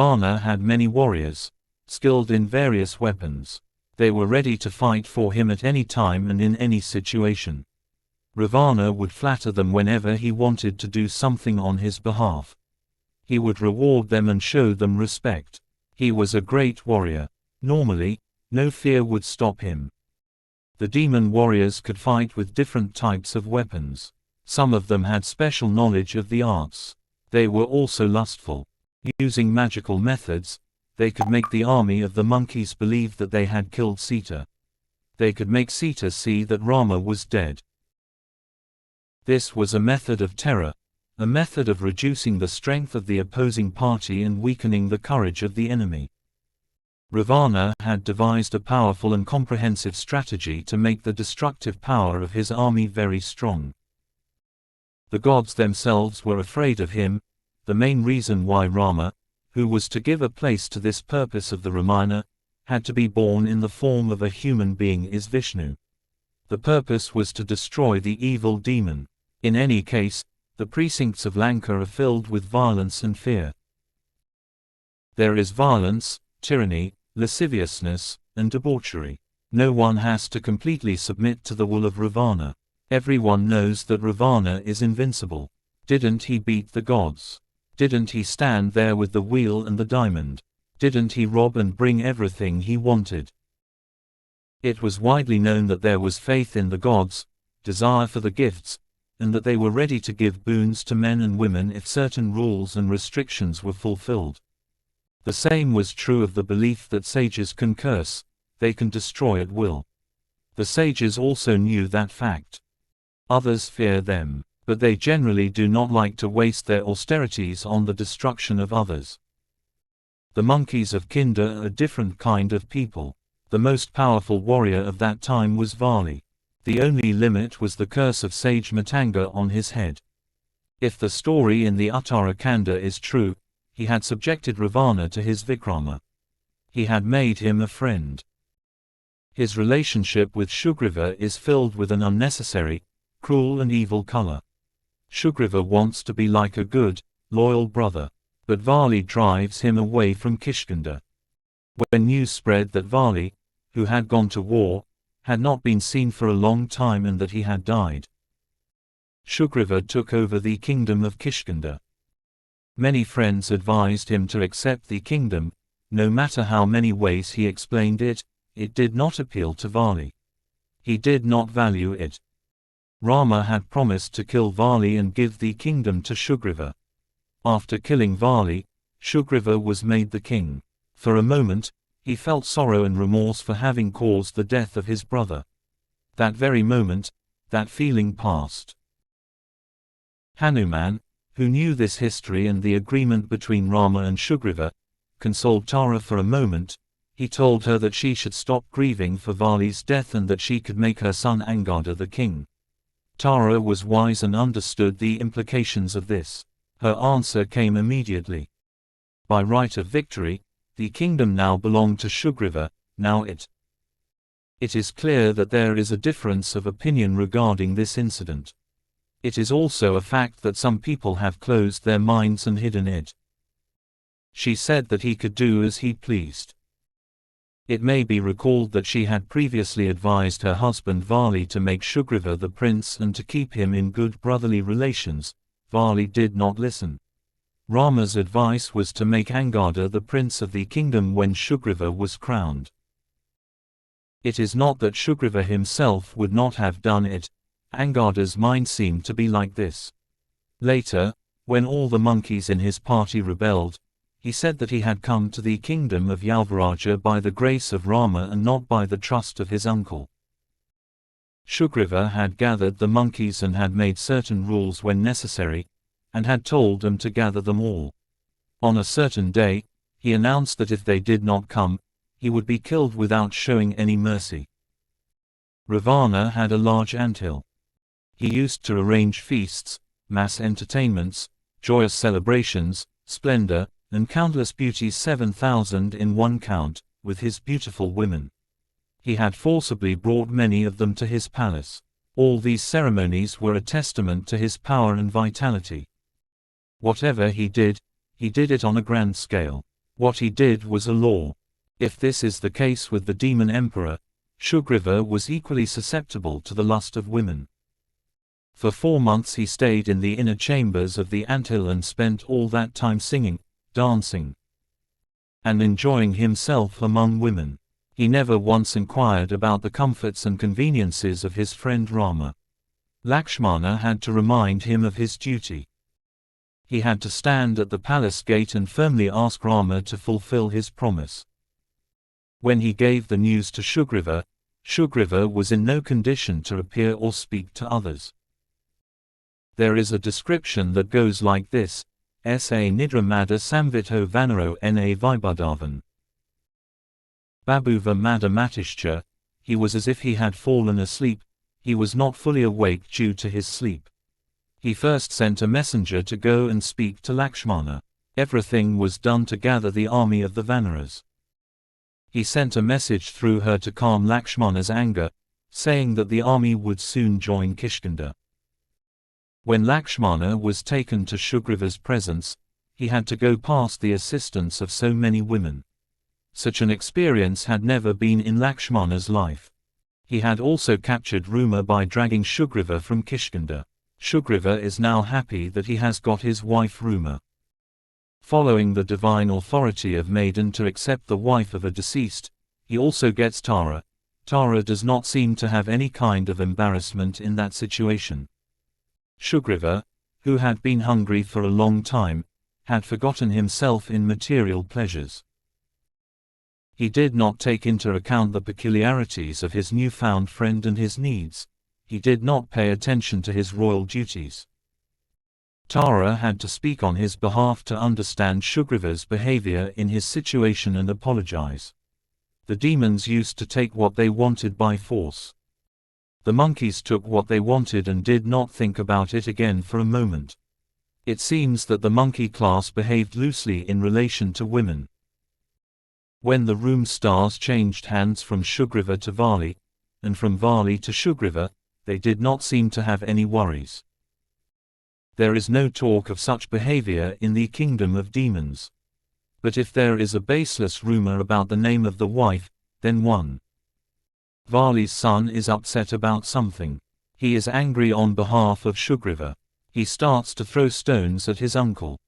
Ravana had many warriors, skilled in various weapons. They were ready to fight for him at any time and in any situation. Ravana would flatter them whenever he wanted to do something on his behalf. He would reward them and show them respect. He was a great warrior. Normally, no fear would stop him. The demon warriors could fight with different types of weapons. Some of them had special knowledge of the arts. They were also lustful. Using magical methods, they could make the army of the monkeys believe that they had killed Sita. They could make Sita see that Rama was dead. This was a method of terror, a method of reducing the strength of the opposing party and weakening the courage of the enemy. Ravana had devised a powerful and comprehensive strategy to make the destructive power of his army very strong. The gods themselves were afraid of him. The main reason why Rama, who was to give a place to this purpose of the Ramayana, had to be born in the form of a human being is Vishnu. The purpose was to destroy the evil demon. In any case, the precincts of Lanka are filled with violence and fear. There is violence, tyranny, lasciviousness, and debauchery. No one has to completely submit to the will of Ravana. Everyone knows that Ravana is invincible. Didn't he beat the gods? Didn't he stand there with the wheel and the diamond? Didn't he rob and bring everything he wanted? It was widely known that there was faith in the gods, desire for the gifts, and that they were ready to give boons to men and women if certain rules and restrictions were fulfilled. The same was true of the belief that sages can curse, they can destroy at will. The sages also knew that fact. Others fear them, but they generally do not like to waste their austerities on the destruction of others. The monkeys of Kinda are a different kind of people. The most powerful warrior of that time was Vali. The only limit was the curse of sage Matanga on his head. If the story in the Uttara Kanda is true, he had subjected Ravana to his Vikrama. He had made him a friend. His relationship with Sugriva is filled with an unnecessary, cruel and evil color. Sugriva wants to be like a good, loyal brother, but Vali drives him away from Kishkinda. When news spread that Vali, who had gone to war, had not been seen for a long time and that he had died, Sugriva took over the kingdom of Kishkinda. Many friends advised him to accept the kingdom. No matter how many ways he explained it, it did not appeal to Vali. He did not value it. Rama had promised to kill Vali and give the kingdom to Sugriva. After killing Vali, Sugriva was made the king. For a moment, he felt sorrow and remorse for having caused the death of his brother. That very moment, that feeling passed. Hanuman, who knew this history and the agreement between Rama and Sugriva, consoled Tara for a moment. He told her that she should stop grieving for Vali's death and that she could make her son Angada the king. Tara was wise and understood the implications of this. Her answer came immediately. By right of victory, the kingdom now belonged to Sugriva. Now it is clear that there is a difference of opinion regarding this incident. It is also a fact that some people have closed their minds and hidden it. She said that he could do as he pleased. It may be recalled that she had previously advised her husband Vali to make Sugriva the prince and to keep him in good brotherly relations. Vali did not listen. Rama's advice was to make Angada the prince of the kingdom when Sugriva was crowned. It is not that Sugriva himself would not have done it. Angada's mind seemed to be like this. Later, when all the monkeys in his party rebelled, he said that he had come to the kingdom of Yalvaraja by the grace of Rama and not by the trust of his uncle. Sugriva had gathered the monkeys and had made certain rules when necessary, and had told them to gather them all. On a certain day, he announced that if they did not come, he would be killed without showing any mercy. Ravana had a large anthill. He used to arrange feasts, mass entertainments, joyous celebrations, splendor, and countless beauties 7,000 in one count, with his beautiful women. He had forcibly brought many of them to his palace. All these ceremonies were a testament to his power and vitality. Whatever he did it on a grand scale. What he did was a law. If this is the case with the demon emperor, Sugriva was equally susceptible to the lust of women. For 4 months he stayed in the inner chambers of the anthill and spent all that time singing, dancing, and enjoying himself among women. He never once inquired about the comforts and conveniences of his friend Rama. Lakshmana had to remind him of his duty. He had to stand at the palace gate and firmly ask Rama to fulfill his promise. When he gave the news to Sugriva, Sugriva was in no condition to appear or speak to others. There is a description that goes like this: S.A. Nidramada Samvito Vanaro N.A. Vibhadavan. Babuva Mada Matishcha, he was as if he had fallen asleep, he was not fully awake due to his sleep. He first sent a messenger to go and speak to Lakshmana. Everything was done to gather the army of the Vanaras. He sent a message through her to calm Lakshmana's anger, saying that the army would soon join Kishkinda. When Lakshmana was taken to Sugriva's presence, he had to go past the assistance of so many women. Such an experience had never been in Lakshmana's life. He had also captured Ruma by dragging Sugriva from Kishkinda. Sugriva is now happy that he has got his wife Ruma. Following the divine authority of maiden to accept the wife of a deceased, he also gets Tara. Tara does not seem to have any kind of embarrassment in that situation. Sugriva, who had been hungry for a long time, had forgotten himself in material pleasures. He did not take into account the peculiarities of his newfound friend and his needs. He did not pay attention to his royal duties. Tara had to speak on his behalf to understand Sugriva's behavior in his situation and apologize. The demons used to take what they wanted by force. The monkeys took what they wanted and did not think about it again for a moment. It seems that the monkey class behaved loosely in relation to women. When the room stars changed hands from Sugriva to Vali, and from Vali to Sugriva, they did not seem to have any worries. There is no talk of such behavior in the kingdom of demons. But if there is a baseless rumor about the name of the wife, then one. Vali's son is upset about something. He is angry on behalf of Sugriva. He starts to throw stones at his uncle.